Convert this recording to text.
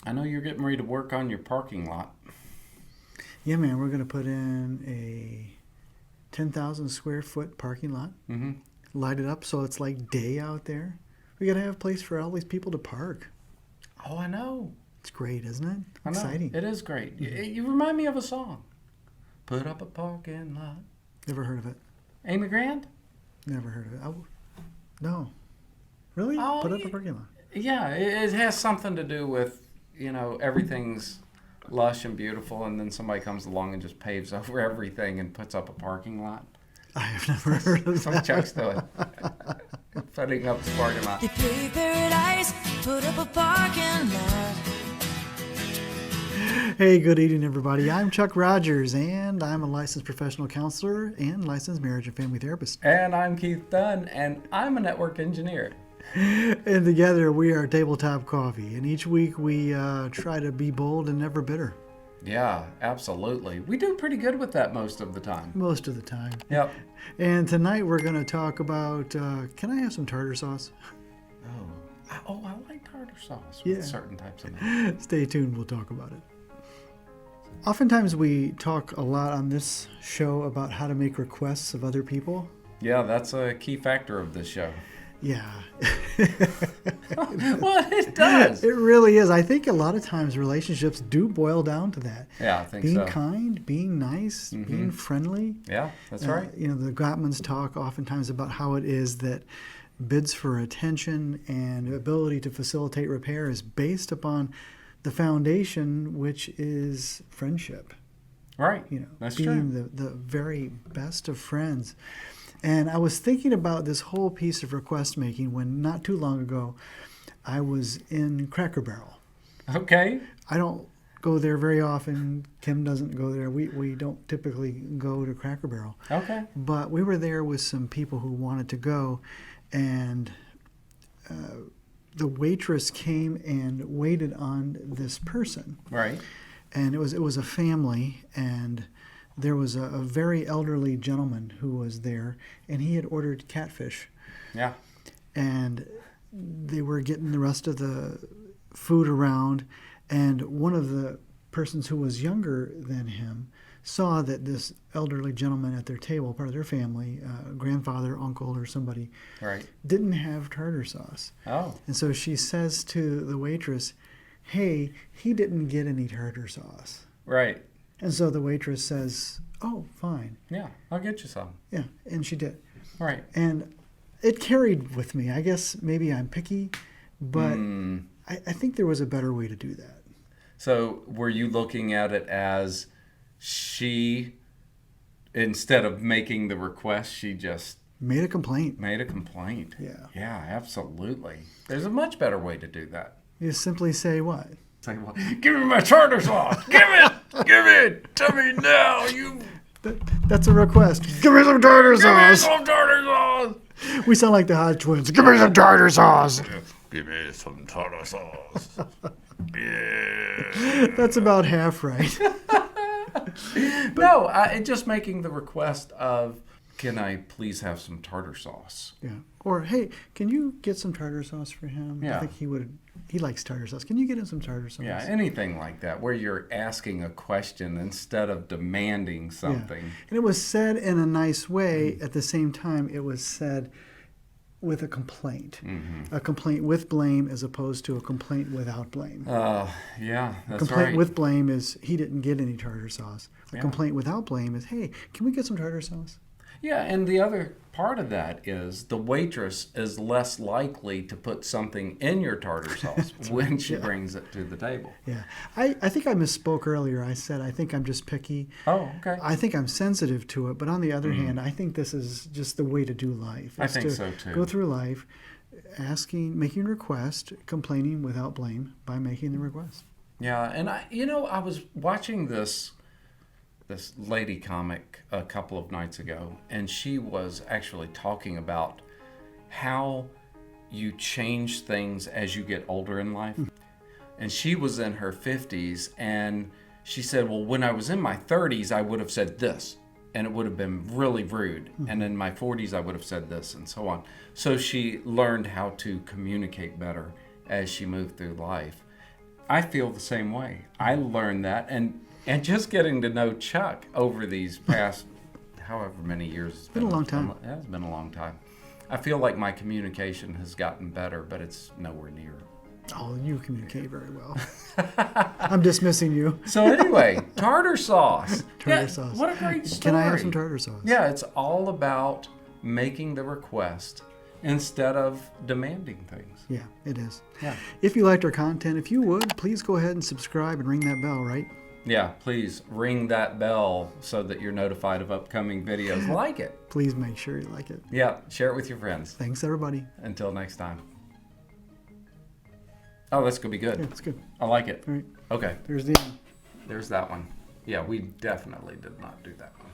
I know you're getting ready to work on your parking lot. Yeah, man, we're going to put in a 10,000 square foot parking lot, Mm-hmm. light it up so it's like day out there. We got to have a place for all these people to park. Oh, I know. It's great, isn't it? I know. Exciting. It is great. You remind me of a song. Put up a parking lot. Never heard of it. Amy Grant? Never heard of it. No. Really? Oh, Put up a parking lot. Yeah, it has something to do with, everything's lush and beautiful, and then somebody comes along and just paves over everything and puts up a parking lot. I have never heard of Some that. checks do it. Putting up the parking lot. They paved paradise, put up a parking lot. Hey, good evening, everybody. I'm Chuck Rogers, and I'm a licensed professional counselor and licensed marriage and family therapist. And I'm Keith Dunn, and I'm a network engineer. And together we are Tabletop Coffee, and each week we try to be bold and never bitter. Yeah, absolutely. We do pretty good with that most of the time. Most of the time. Yep. And tonight we're going to talk about, can I have some tartar sauce? Oh, I like tartar sauce Yeah. with certain types of meat. Stay tuned, we'll talk about it. Oftentimes we talk a lot on this show about how to make requests of other people. Yeah, that's a key factor of this show. Yeah. Well, it does. It really is. I think a lot of times relationships do boil down to that. Yeah, I think being so. kind, being nice, being friendly. Yeah, that's right. The Gottmans talk oftentimes about how it is that bids for attention and ability to facilitate repair is based upon the foundation, which is friendship. Right. That's true. Being the very best of friends. And I was thinking about this whole piece of request making when not too long ago I was in Cracker Barrel. Okay. I don't go there very often. Kim doesn't go there. We don't typically go to Cracker Barrel. Okay. But we were there with some people who wanted to go, and the waitress came and waited on this person. Right. And it was a family, and there was a very elderly gentleman who was there, and he had ordered catfish. Yeah. And they were getting the rest of the food around, and one of the persons who was younger than him saw that this elderly gentleman at their table, part of their family, grandfather, uncle, or somebody, Right. didn't have tartar sauce. Oh. And so she says to the waitress, "Hey, he didn't get any tartar sauce." Right. And so the waitress says, "Oh, fine." Yeah, I'll get you some. Yeah, and she did. Right. And it carried with me. I guess maybe I'm picky, but I think there was a better way to do that. So were you looking at it as she, instead of making the request, she just Made a complaint. made a complaint? Yeah. Yeah, absolutely. There's a much better way to do that. You simply say what? Say, well, give me my tartar sauce. Give it. Give it to me now. You That's a request. Give me some tartar give me sauce. some tartar sauce. We sound like the Hot Twins. Give me some tartar sauce. Give me some tartar sauce. Yeah. That's about half right. No, just making the request of, can I please have some tartar sauce? Yeah. Or, hey, can you get some tartar sauce for him? Yeah. I think he likes tartar sauce. Can you get him some tartar sauce? Yeah, anything like that, where you're asking a question instead of demanding something. And it was said in a nice way. At the same time, it was said with a complaint. A complaint with blame as opposed to a complaint without blame. Yeah, that's Complaint right. with blame is he didn't get any tartar sauce. A Yeah. complaint without blame is, hey, can we get some tartar sauce? Yeah, and the other part of that is the waitress is less likely to put something in your tartar sauce when she brings it to the table. Yeah. I think I misspoke earlier. I said I think I'm just picky. Oh, okay. I think I'm sensitive to it. But on the other hand, I think this is just the way to do life. I It's think to so, too. Go through life making request, complaining without blame by making the request. Yeah, and I was watching this lady comic a couple of nights ago, and she was actually talking about how you change things as you get older in life. And she was in her 50s, and she said, well, when I was in my 30s, I would have said this, and it would have been really rude. And in my 40s, I would have said this, and so on. So she learned how to communicate better as she moved through life. I feel the same way. I learned that, and just getting to know Chuck over these past however many years. It's been a long time. It has been a long time. I feel like my communication has gotten better, but it's nowhere near. Oh, you communicate very well. I'm dismissing you. So anyway, tartar sauce. Tartar sauce. What a great story. Can I have some tartar sauce? Yeah, it's all about making the request instead of demanding things. Yeah, it is. Yeah. If you liked our content, if you would, please go ahead and subscribe and ring that bell, right? Yeah, please ring that bell so that you're notified of upcoming videos. Like it. Please make sure you like it. Yeah, share it with your friends. Thanks, everybody. Until next time. Oh, that's going to be good. Yeah, it's good. I like it. All right. Okay. There's the end. There's that one. Yeah, we definitely did not do that one.